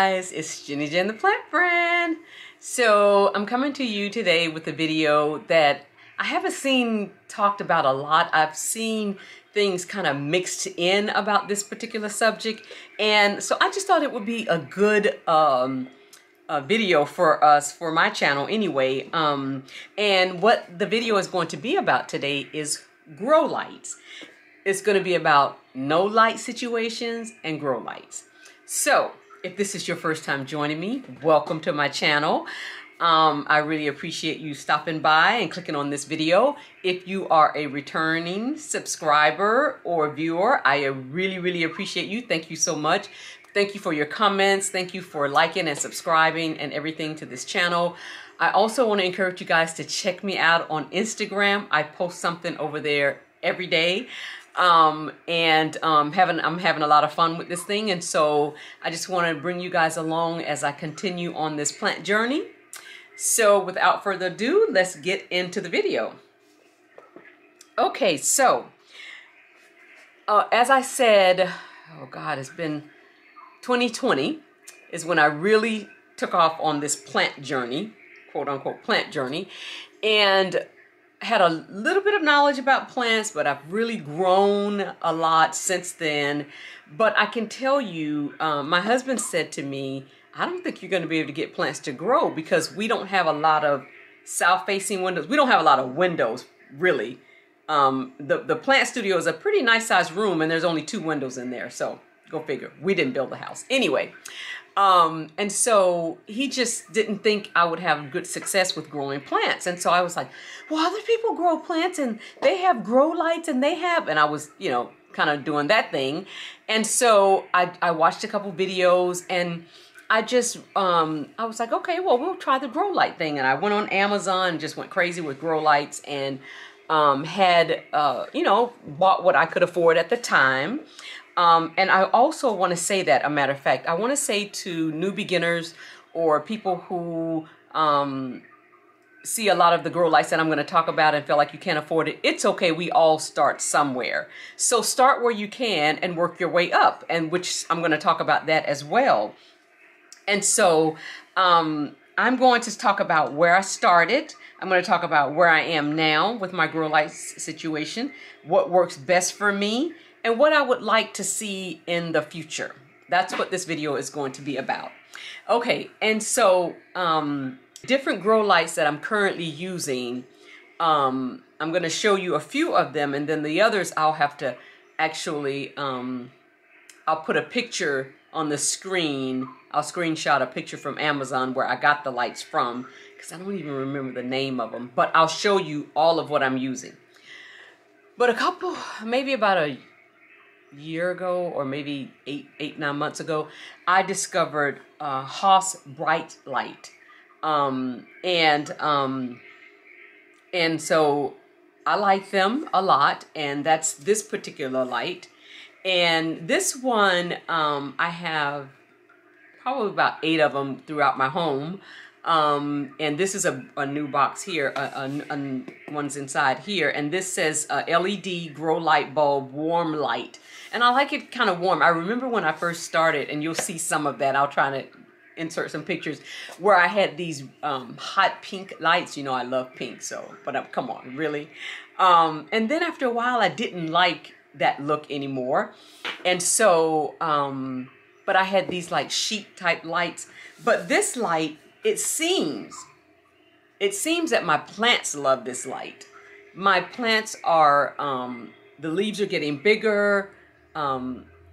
guys, it's Jenny Jen the Plant Friend. So I'm coming to you today with a video that I haven't seen talked about a lot. I've seen things kind of mixed in about this particular subject, and so I just thought it would be a good video for us, for my channel anyway. And what the video is going to be about today is grow lights. It's going to be about no light situations and grow lights. So if this is your first time joining me, welcome to my channel. I really appreciate you stopping by and clicking on this video. If you are a returning subscriber or viewer, I really appreciate you. Thank you so much. Thank you for your comments. Thank you for liking and subscribing and everything to this channel. I also want to encourage you guys to check me out on Instagram. I post something over there every day. I'm having a lot of fun with this thing, and so I just want to bring you guys along as I continue on this plant journey. So without further ado, let's get into the video. Okay, so as I said, oh God, it's been 2020 is when I really took off on this plant journey, quote unquote plant journey, and had a little bit of knowledge about plants, but I've really grown a lot since then. But I can tell you, my husband said to me, I don't think you're going to be able to get plants to grow because we don't have a lot of south-facing windows. We don't have a lot of windows, really. The plant studio is a pretty nice sized room, and there's only 2 windows in there. So go figure. We didn't build the house. Anyway, and so he just didn't think I would have good success with growing plants. And so I was like, well, other people grow plants and they have grow lights and I was, you know, kind of doing that thing. And so I watched a couple videos, and I just, I was like, okay, well, we'll try the grow light thing. And I went on Amazon and just went crazy with grow lights, and had, you know, bought what I could afford at the time. And I also want to say that, a matter of fact, I want to say to new beginners or people who see a lot of the grow lights that I'm going to talk about and feel like you can't afford it, it's okay. We all start somewhere. So start where you can and work your way up, and which I'm going to talk about that as well. And so I'm going to talk about where I started. I'm going to talk about where I am now with my grow lights situation, what works best for me, and what I would like to see in the future. That's what this video is going to be about. Okay, and so different grow lights that I'm currently using, I'm going to show you a few of them, and then the others I'll have to actually, I'll put a picture on the screen. I'll screenshot a picture from Amazon where I got the lights from, because I don't even remember the name of them, but I'll show you all of what I'm using. But maybe about a year ago, or maybe 8-9 months ago, I discovered Haus Bright Light, and so I like them a lot, and that's this particular light. And this one, I have probably about 8 of them throughout my home. And this is a new box here, one's inside here, and this says LED grow light bulb warm light. And I like it kind of warm. I remember when I first started, and you'll see some of that. I'll try to insert some pictures where I had these hot pink lights. You know, I love pink, so, but come on, really? And then after a while, I didn't like that look anymore. And so, but I had these like sheet type lights. But this light, it seems that my plants love this light. My plants are, the leaves are getting bigger.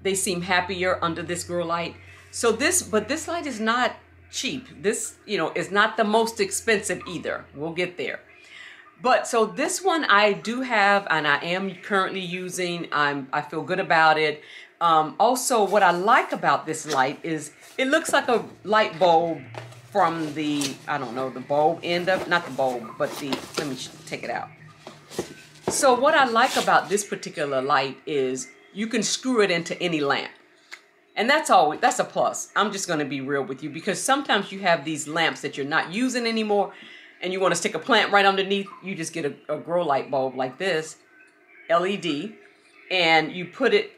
They seem happier under this grow light. So but this light is not cheap. This, you know, is not the most expensive either. We'll get there. But so this one I do have, and I am currently using. I feel good about it. Also, what I like about this light is it looks like a light bulb from the, I don't know, the bulb end of, not the bulb, but the, let me take it out. So what I like about this particular light is you can screw it into any lamp. And that's a plus. I'm just going to be real with you, because sometimes you have these lamps that you're not using anymore, and you want to stick a plant right underneath. You just get a grow light bulb like this, LED, and you put it,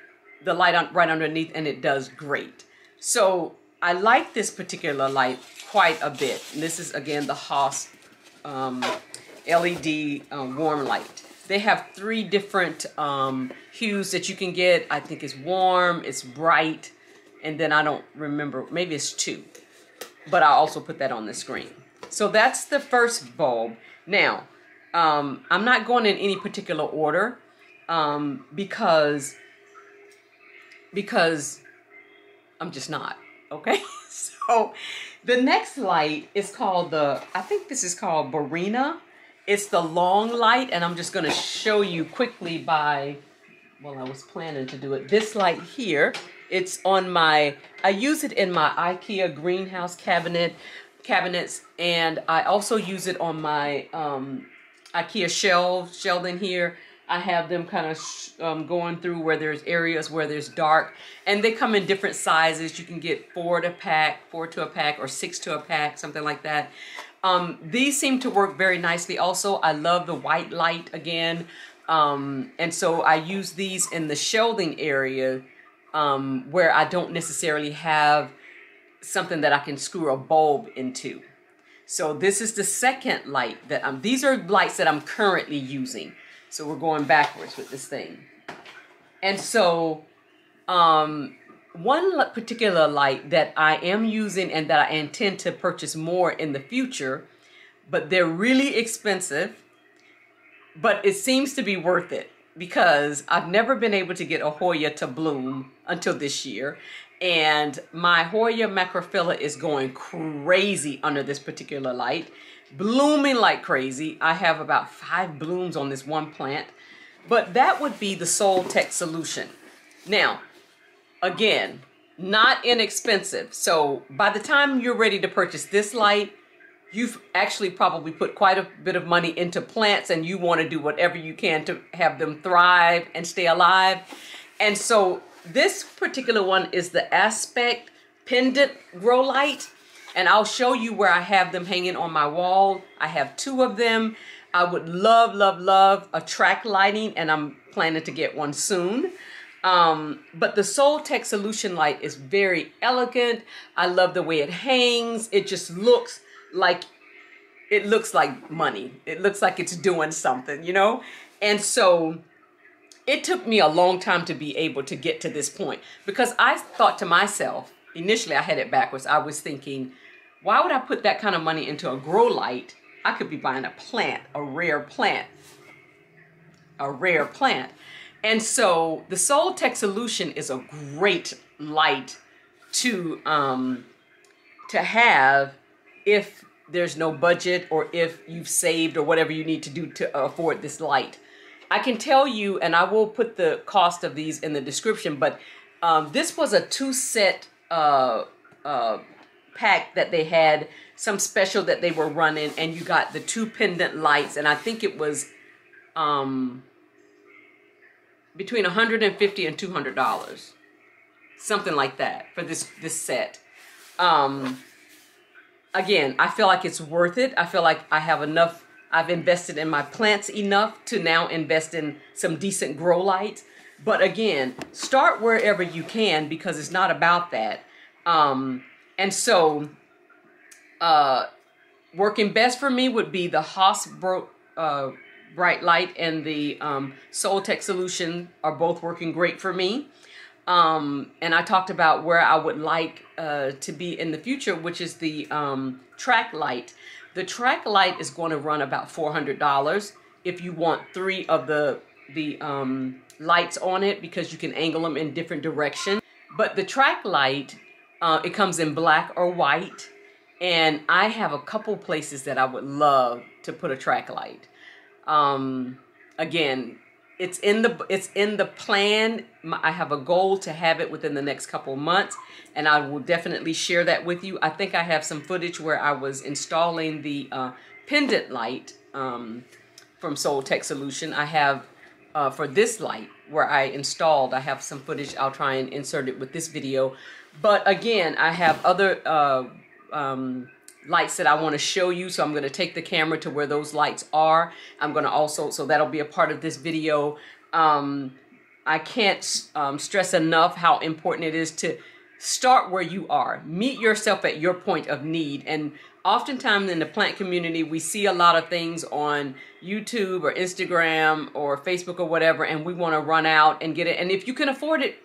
the light on right underneath, and it does great. So I like this particular light quite a bit. And this is, again, the Haas LED warm light. They have 3 different hues that you can get. I think it's warm, it's bright, and then I don't remember, maybe it's 2. But I'll also put that on the screen. So that's the first bulb. Now, I'm not going in any particular order because I'm just not, okay? So the next light is called I think this is called Barina. It's the long light, and I'm just going to show you quickly I was planning to do it. This light here, it's on I use it in my IKEA greenhouse cabinets, and I also use it on my IKEA shelving here. I have them kind of going through where there's areas where there's dark, and they come in different sizes. You can get 4 to a pack, or 6 to a pack, something like that. These seem to work very nicely also. I love the white light again. And so I use these in the shelving area where I don't necessarily have something that I can screw a bulb into. So this is the second light these are lights that I'm currently using. So we're going backwards with this thing. And so one particular light that I am using and that I intend to purchase more in the future, but they're really expensive, but it seems to be worth it because I've never been able to get a Hoya to bloom until this year. And my Hoya macrophylla is going crazy under this particular light, blooming like crazy. I have about 5 blooms on this one plant, but that would be the Soltech solution. Now, again, not inexpensive. So by the time you're ready to purchase this light, you've actually probably put quite a bit of money into plants, and you want to do whatever you can to have them thrive and stay alive. And so this particular one is the Aspect Pendant Grow Light, and I'll show you where I have them hanging on my wall. I have 2 of them. I would love, love, love a track lighting, and I'm planning to get one soon. But the Soltech Solution light is very elegant. I love the way it hangs. It just looks like money. It looks like it's doing something, you know? And so it took me a long time to be able to get to this point because I thought to myself, initially I had it backwards. I was thinking, why would I put that kind of money into a grow light? I could be buying a plant, a rare plant. And so the Soltech Solution is a great light to have if there's no budget or if you've saved or whatever you need to do to afford this light. I can tell you, and I will put the cost of these in the description, but this was a 2-set pack that they had, some special that they were running, and you got the 2 pendant lights, and I think it was between $150 and $200, something like that for this set. Again, I feel like it's worth it. I feel like I have enough. I've invested in my plants enough to now invest in some decent grow lights. But again, start wherever you can because it's not about that. And so working best for me would be the Haas Bright Light and the Soltech Solution are both working great for me. And I talked about where I would like to be in the future, which is the track light. The track light is going to run about $400 if you want 3 of the lights on it because you can angle them in different directions. But the track light, it comes in black or white, and I have a couple places that I would love to put a track light. Again, it's in the plan. I have a goal to have it within the next couple of months, and I will definitely share that with you. I think I have some footage where I was installing the pendant light from Soltech Solution. I have for this light where I have some footage. I'll try and insert it with this video. But again, I have other lights that I want to show you, so I'm going to take the camera to where those lights are. I'm going to also, so that'll be a part of this video. I can't stress enough how important it is to start where you are. Meet yourself at your point of need. And oftentimes in the plant community, we see a lot of things on YouTube or Instagram or Facebook or whatever, and we want to run out and get it. And if you can afford it,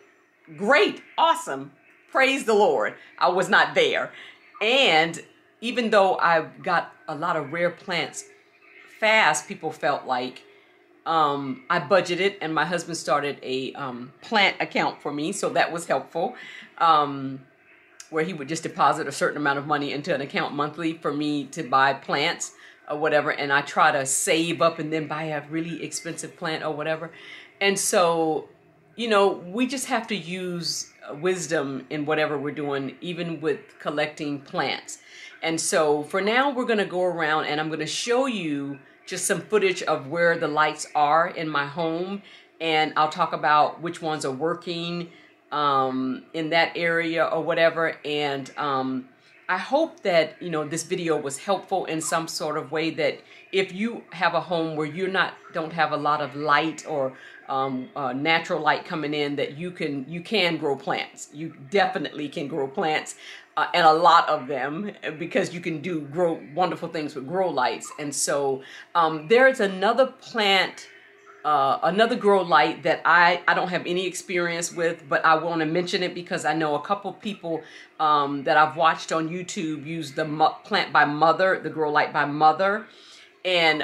great, awesome. Praise the Lord. I was not there. And even though I got a lot of rare plants fast, people felt like I budgeted, and my husband started a plant account for me, so that was helpful, where he would just deposit a certain amount of money into an account monthly for me to buy plants or whatever, and I try to save up and then buy a really expensive plant or whatever. And so, you know, we just have to use wisdom in whatever we're doing, even with collecting plants. And so for now, we're going to go around and I'm going to show you just some footage of where the lights are in my home, and I'll talk about which ones are working in that area or whatever. And I hope that, you know, this video was helpful in some sort of way, that if you have a home where you don't have a lot of light or natural light coming in, that you can grow plants. You definitely can grow plants. And a lot of them, because you can grow wonderful things with grow lights. And so there's another plant, another grow light that I don't have any experience with, but I want to mention it because I know a couple people that I've watched on YouTube use the Plant by Mother, the grow light by Mother. And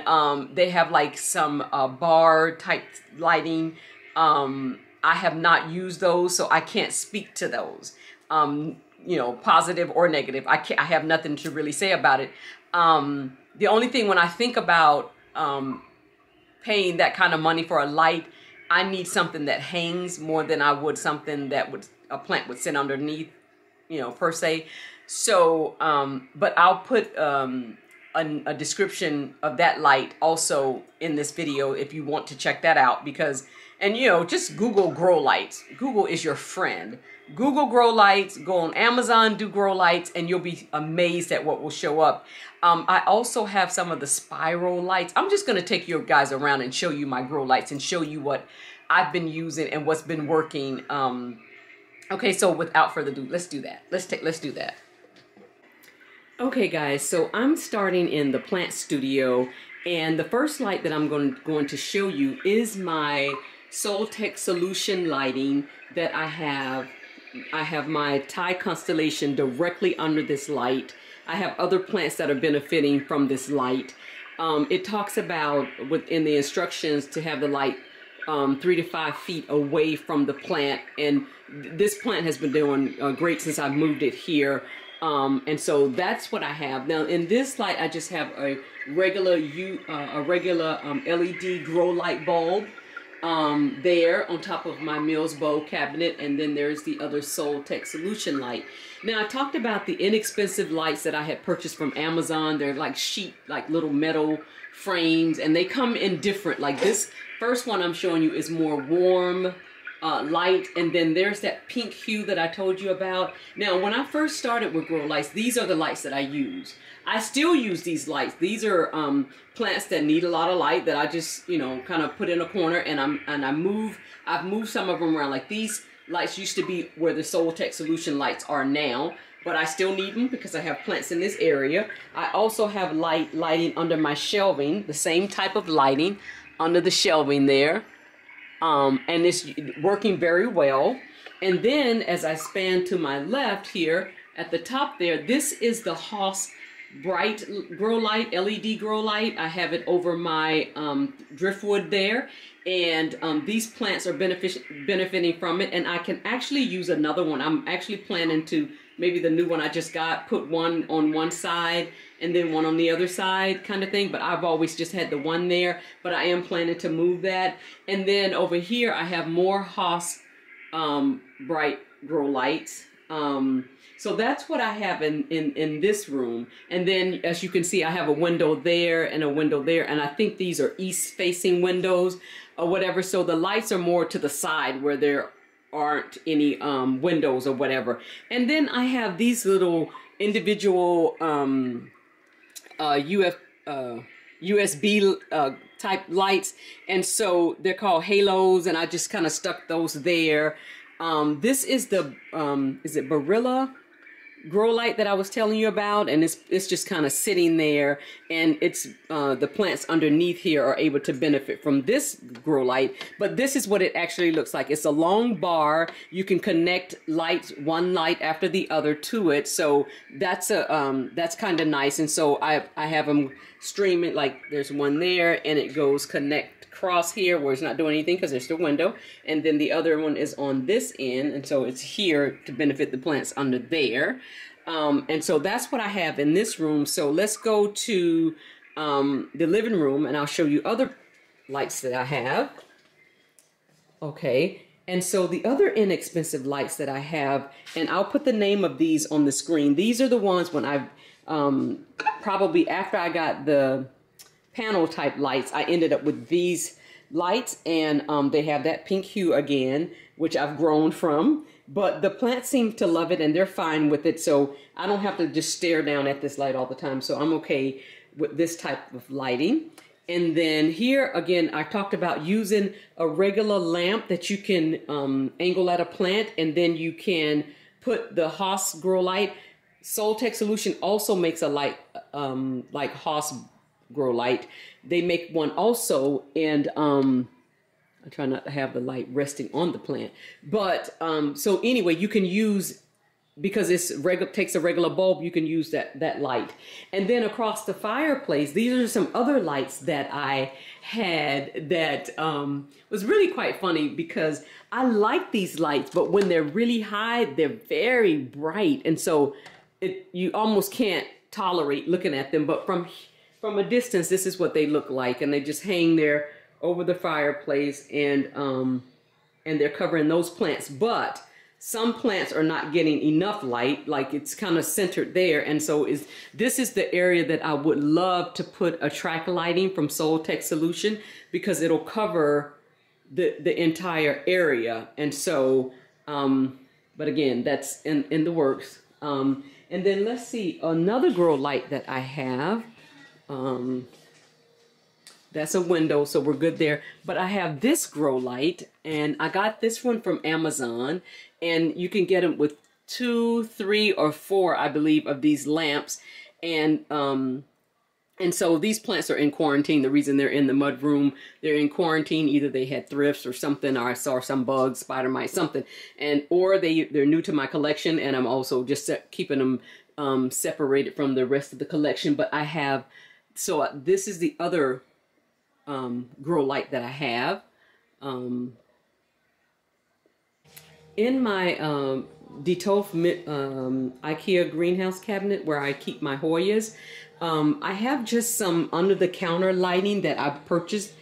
they have like some bar type lighting. I have not used those, so I can't speak to those. You know, positive or negative. I have nothing to really say about it. The only thing when I think about paying that kind of money for a light, I need something that hangs more than I would something that a plant would sit underneath, you know, per se. So, but I'll put a description of that light also in this video if you want to check that out, because, and you know, just Google grow lights. Google is your friend. Google grow lights, go on Amazon, do grow lights, and you'll be amazed at what will show up. I also have some of the spiral lights. I'm just going to take you guys around and show you my grow lights and show you what I've been using and what's been working. Okay, so without further ado, let's do that. Let's do that. Okay, guys, so I'm starting in the plant studio, and the first light that I'm going to show you is my Soltech Solution lighting that I have. I have my Thai constellation directly under this light. I have other plants that are benefiting from this light. It talks about within the instructions to have the light 3 to 5 feet away from the plant, and this plant has been doing great since I've moved it here. And so that's what I have. Now in this light, I just have a regular LED grow light bulb there on top of my Mills Bow cabinet, and then there's the other Soltech Solution light. Now I talked about the inexpensive lights that I had purchased from Amazon. They're like sheet, like little metal frames, and they come in different. Like this first one I'm showing you is more warm light, and then there's that pink hue that I told you about. Now when I first started with grow lights, these are the lights that I use. I still use these lights. These are plants that need a lot of light that I just, you know, kind of put in a corner, and I've moved some of them around. Like these lights used to be where the Soltech Solution lights are now, but I still need them because I have plants in this area. I also have lighting under my shelving, the same type of lighting under the shelving there. And it's working very well. And then as I span to my left here at the top there, this is the Haus Bright grow light, LED grow light. I have it over my driftwood there, and these plants are benefiting from it, and I can actually use another one. I'm actually planning to, maybe the new one I just got, put one on one side and then one on the other side kind of thing, but I've always just had the one there, but I am planning to move that. And then over here I have more Haus Bright grow lights. So that's what I have in this room. And then as you can see, I have a window there and a window there, and I think these are east facing windows or whatever. So the lights are more to the side where there aren't any windows or whatever. And then I have these little individual USB type lights, and so they're called halos, and I just kind of stuck those there. This is the, is it Barilla grow light that I was telling you about, and it's just kind of sitting there, and it's the plants underneath here are able to benefit from this grow light. But this is what it actually looks like. It's a long bar. You can connect lights, one light after the other, to it. So that's a that's kind of nice. And so I have them streaming, like there's one there, and it goes connect across here where it's not doing anything because there's the window, and then the other one is on this end, and so it's here to benefit the plants under there. And so that's what I have in this room. So let's go to the living room, and I'll show you other lights that I have. Okay, and so the other inexpensive lights that I have, and I'll put the name of these on the screen. These are the ones when I probably after I got the panel type lights, I ended up with these lights, and they have that pink hue again, which I've grown from, but the plants seem to love it and they're fine with it. So I don't have to just stare down at this light all the time. So I'm okay with this type of lighting. And then here again, I talked about using a regular lamp that you can angle at a plant, and then you can put the Haas grow light. Soltech Solution also makes a light like Haas grow light. They make one also, and I try not to have the light resting on the plant, but so anyway, you can use, because it's takes a regular bulb, you can use that light. And then across the fireplace, these are some other lights that I had that was really quite funny, because I like these lights, but when they're really high, they're very bright, and so you almost can't tolerate looking at them. But from a distance, this is what they look like, and they just hang there over the fireplace, and they're covering those plants. But some plants are not getting enough light, like it's kind of centered there, and so this is the area that I would love to put a track lighting from Soltech Solution, because it'll cover the entire area. And so but again, that's in the works. And then let's see, another grow light that I have. That's a window, so we're good there. But I have this grow light, and I got this one from Amazon, and you can get them with 2, 3, or 4, I believe, of these lamps. And so these plants are in quarantine. The reason they're in the mud room, they're in quarantine. Either they had thrifts or something, or I saw some bugs, spider mites, something, or they're new to my collection, and I'm also just keeping them separated from the rest of the collection. But I have, so this is the other grow light that I have. In my Detolf IKEA greenhouse cabinet where I keep my Hoyas, I have just some under-the-counter lighting that I purchased,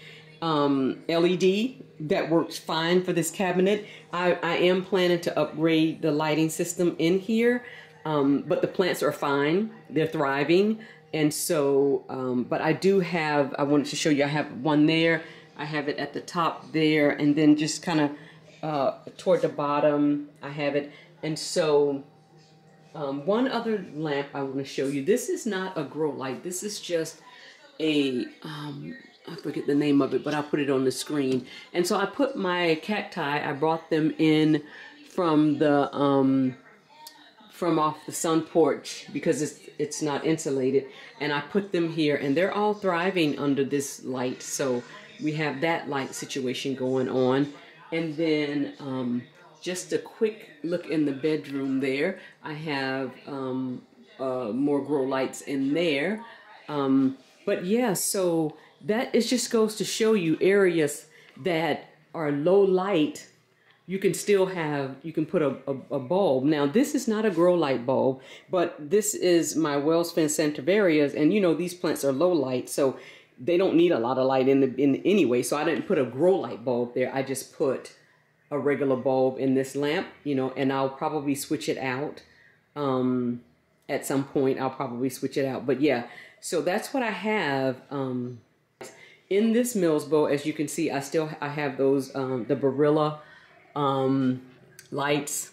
LED, that works fine for this cabinet. I am planning to upgrade the lighting system in here, but the plants are fine. They're thriving. And so, but I do have, I wanted to show you, I have one there. I have it at the top there, and then just kind of toward the bottom, I have it. And so, one other lamp I want to show you. This is not a grow light. This is just a, I forget the name of it, but I'll put it on the screen. And so I put my cacti, I brought them in from the, from off the sun porch, because it's not insulated, and I put them here, and they're all thriving under this light. So we have that light situation going on. And then just a quick look in the bedroom there, I have more grow lights in there. But yeah, so that just goes to show you areas that are low light. You can still have, you can put a bulb. Now, this is not a grow light bulb, but this is my Wellspan Santiverias, and you know, these plants are low light, so they don't need a lot of light in anyway. So I didn't put a grow light bulb there. I just put a regular bulb in this lamp, you know, and I'll probably switch it out. At some point, I'll probably switch it out. But yeah, so that's what I have. In this Mills bowl, as you can see, I have those, the Barilla lights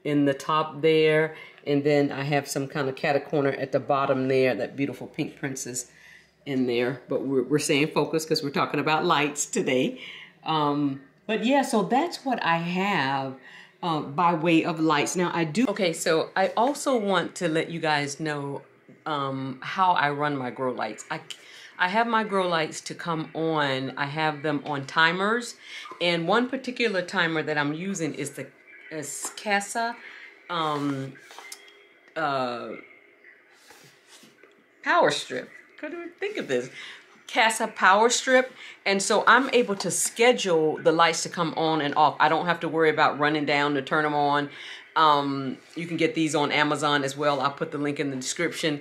in the top there, and then I have some kind of catacorner at the bottom there, that beautiful pink princess in there. But we're staying focused because we're talking about lights today. But yeah, so that's what I have. by way of lights. Now I do. Okay, so I also want to let you guys know how I run my grow lights. I have my grow lights to come on. I have them on timers, and one particular timer that I'm using is the Kasa Power Strip. Couldn't even think of this. Kasa Power Strip, and so I'm able to schedule the lights to come on and off. I don't have to worry about running down to turn them on. You can get these on Amazon as well. I'll put the link in the description.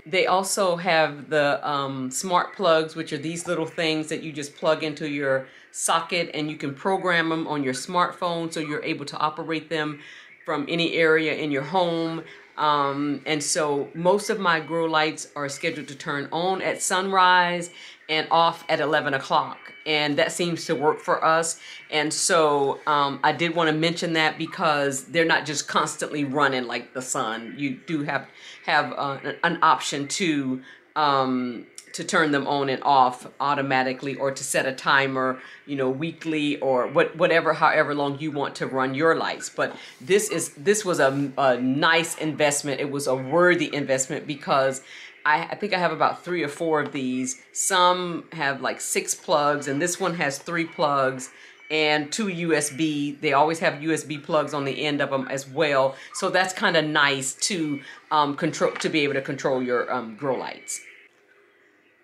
They also have the smart plugs, which are these little things that you just plug into your socket, and you can program them on your smartphone, so you're able to operate them from any area in your home. And so most of my grow lights are scheduled to turn on at sunrise and off at 11 o'clock. And that seems to work for us. And so I did want to mention that because they're not just constantly running like the sun. You do have an option to turn them on and off automatically, or to set a timer, you know, weekly, or however long you want to run your lights. But this was a nice investment. It was a worthy investment because I think I have about 3 or 4 of these. Some have like 6 plugs, and this one has 3 plugs and 2 USB. They always have USB plugs on the end of them as well. So that's kind of nice to be able to control your grow lights.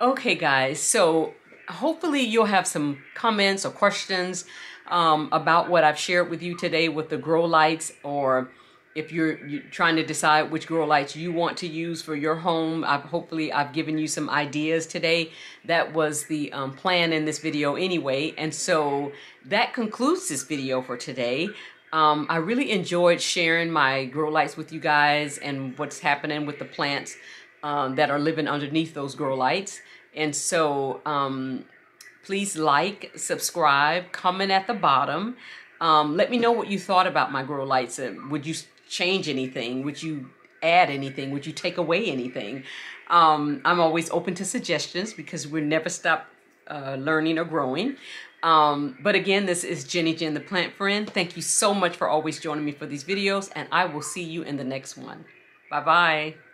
Okay guys, so hopefully you'll have some comments or questions about what I've shared with you today with the grow lights, or if you're trying to decide which grow lights you want to use for your home. Hopefully I've given you some ideas today. That was the plan in this video anyway. And so that concludes this video for today. I really enjoyed sharing my grow lights with you guys and what's happening with the plants that are living underneath those grow lights. And so please like, subscribe, comment at the bottom. Let me know what you thought about my grow lights. Would you change anything? Would you add anything? Would you take away anything? I'm always open to suggestions because we never stop learning or growing. But again, this is Jenny Jen, the Plant Friend. Thank you so much for always joining me for these videos, and I will see you in the next one. Bye-bye.